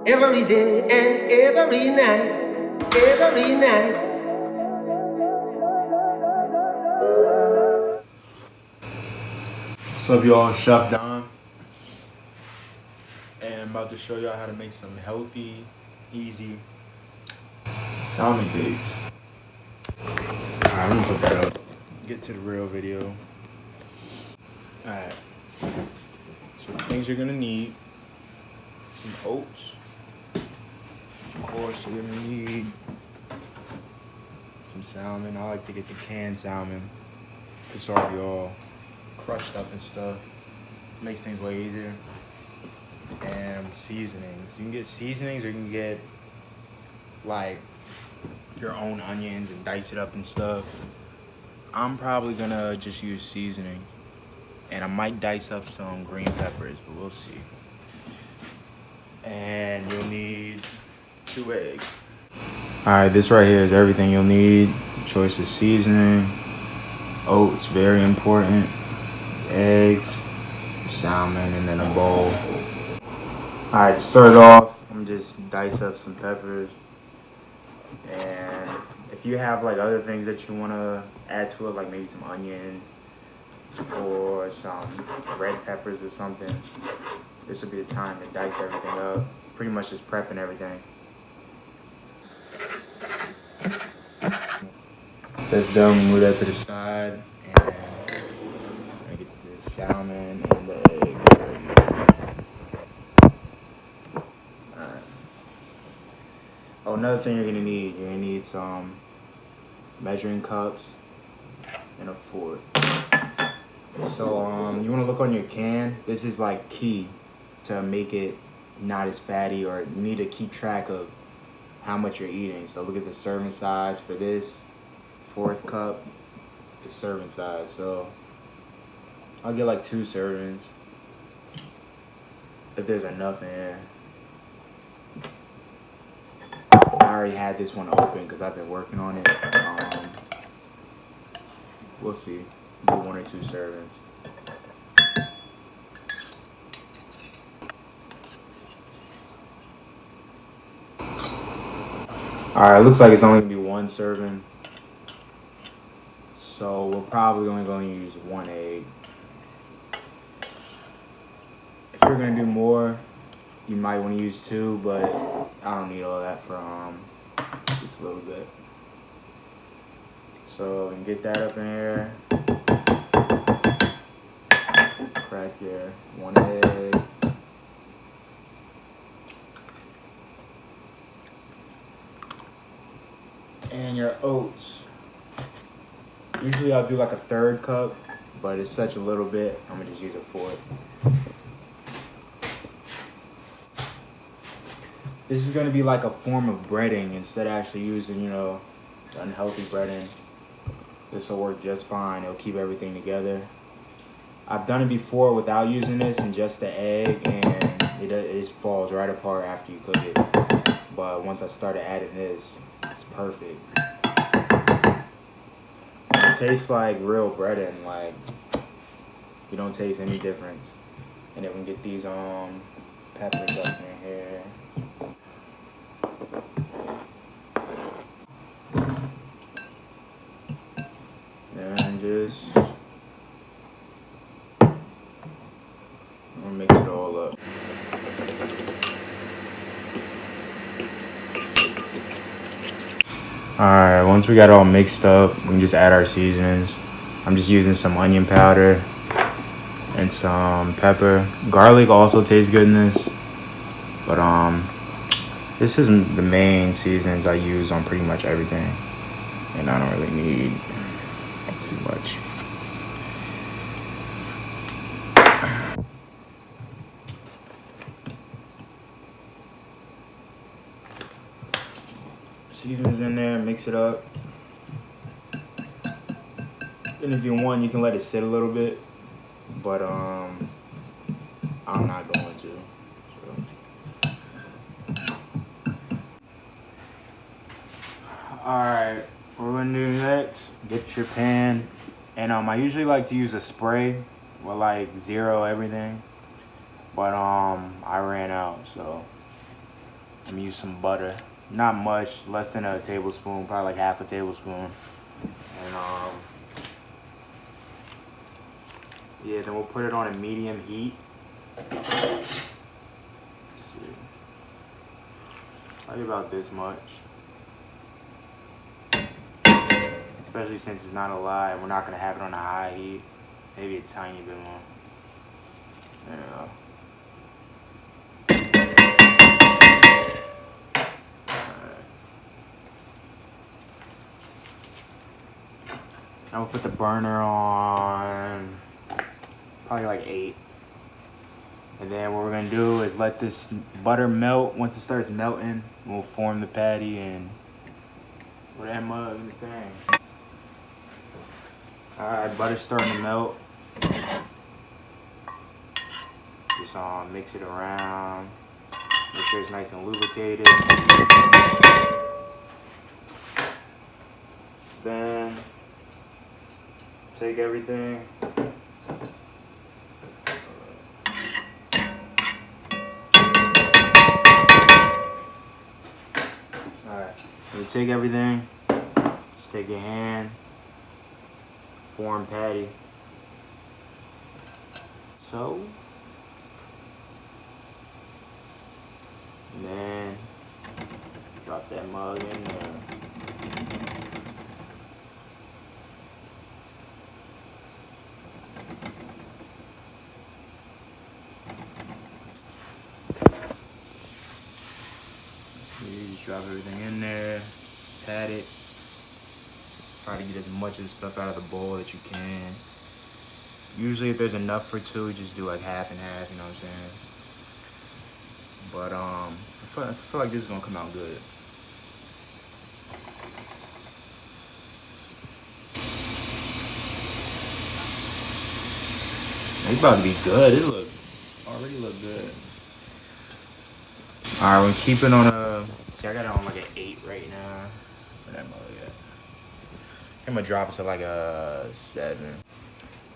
every day and every night, every night. What's up, y'all? Chef Don, and I'm about to show y'all how to make some healthy, easy salmon cakes. Alright, I'm gonna put that up. Get to the real video. Alright, so the things you're gonna need: some oats. Of course, you're gonna need some salmon. I like to get the canned salmon. It's already all crushed up and stuff. Makes things way easier. And seasonings. You can get seasonings, or you can get like your own onions and dice it up and stuff. I'm probably gonna just use seasoning, and I might dice up some green peppers, but we'll see. And you'll need 2 eggs. Alright, this right here is everything you'll need. Choice of seasoning, oats, very important, eggs, salmon, and then a bowl. Alright, to start off, I'm just dice up some peppers. And if you have like other things that you want to add to it, like maybe some onions or some red peppers or something, this would be the time to dice everything up. Pretty much just prepping everything. So that's done, we move that to the side, and I get the salmon and the egg ready. Alright. Oh, another thing you're gonna need some measuring cups and a fork. So you want to look on your can. This is like key to make it not as fatty, or you need to keep track of how much you're eating. So look at the serving size for this 4th cup. It's serving size, so I'll get like 2 servings if there's enough in here. I already had this one open because I've been working on it. We'll see. Do 1 or 2 servings. Alright, looks like it's only gonna be 1 serving. So we're probably only gonna use 1 egg. If you're gonna do more, you might want to use 2, but I don't need all that for just a little bit. So you can get that up in here. Crack your 1 egg. And your oats. Usually I'll do like a 1/3 cup, but it's such a little bit, I'm gonna just use a 4th. This is gonna be like a form of breading instead of actually using, unhealthy breading. This will work just fine. It'll keep everything together. I've done it before without using this and just the egg, and it just falls right apart after you cook it. But once I started adding this, it's perfect. It tastes like real breading, like you don't taste any difference. And then we get these peppers up in here. And just I'm gonna mix it all up. Alright, once we got it all mixed up, we can just add our seasonings. I'm just using some onion powder and some pepper. Garlic also tastes good in this. But this is the main seasonings I use on pretty much everything. And I don't really need too much. Seasonings in there, mix it up. And if you want, you can let it sit a little bit, but I'm not going to. So. Alright, what we're gonna do next, get your pan. And I usually like to use a spray with like 0 everything, but I ran out, so I'm gonna use some butter. Not much, less than a tablespoon, probably like half a tablespoon. And yeah, then we'll put it on a medium heat. Let's see. Probably about this much. Especially since it's not a lot, and we're not gonna have it on a high heat. Maybe a tiny bit more. There we go. Now we'll put the burner on probably like 8. And then what we're gonna do is let this butter melt. Once it starts melting, we'll form the patty and put that mug in the thing. Alright, butter's starting to melt. Just mix it around. Make sure it's nice and lubricated. Then take everything. Alright, when you take everything, just take your hand, form patty. So, and then drop that mug in there. You just drop everything in there, pat it. Try to get as much of the stuff out of the bowl that you can. Usually if there's enough for 2, just do like half and half, you know what I'm saying? But I feel like this is gonna come out good. It's about to be good. It already look good. Alright, we're keeping on a, see I got it on like an 8 right now. Where that mug at? I'm gonna drop it to like a 7.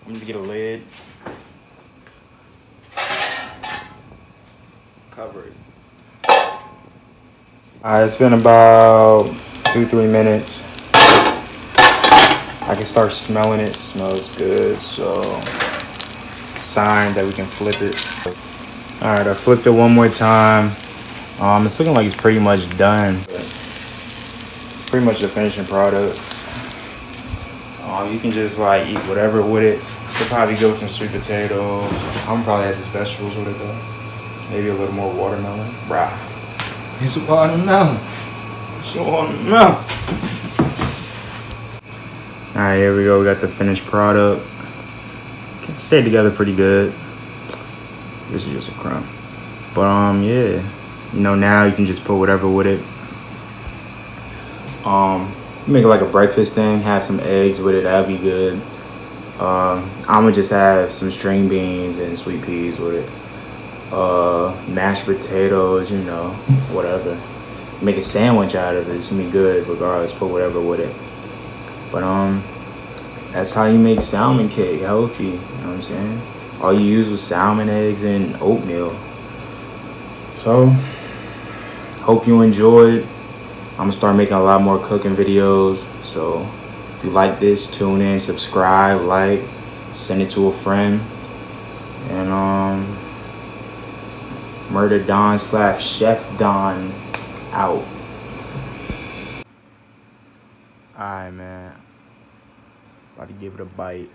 I'm just get a lid. Cover it. Alright, it's been about 2-3 minutes. I can start smelling it. It smells good, so it's a sign that we can flip it. Alright, I flipped it one more time. It's looking like it's pretty much done. Pretty much the finishing product. You can just like eat whatever with it. Could probably go with some sweet potatoes. I'm probably add some vegetables with it though. Maybe a little more watermelon. Bruh. It's watermelon. It's watermelon. Alright, here we go. We got the finished product. Stayed together pretty good. This is just a crumb. But yeah. You know, now you can just put whatever with it. Make it like a breakfast thing, have some eggs with it, that'd be good. I'ma just have some string beans and sweet peas with it. Mashed potatoes, you know, whatever. Make a sandwich out of it, it's gonna be good regardless, put whatever with it. But that's how you make salmon cake healthy, you know what I'm saying? All you use was salmon, eggs, and oatmeal. So, hope you enjoyed. I'm gonna start making a lot more cooking videos. So if you like this, tune in, subscribe, like, send it to a friend. And Murder Don / Chef Don out. Alright, man. About to give it a bite.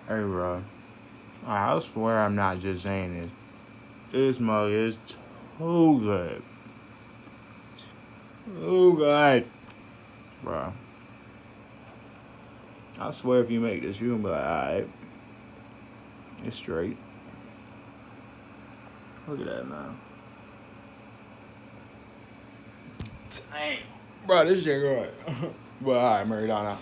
Hey, bro. I swear I'm not just saying this. This mug is too good. Too good. Bro. I swear if you make this, you're gonna be like, alright. It's straight. Look at that, man. Dang. Bro, this shit good. But alright, Murray Donna.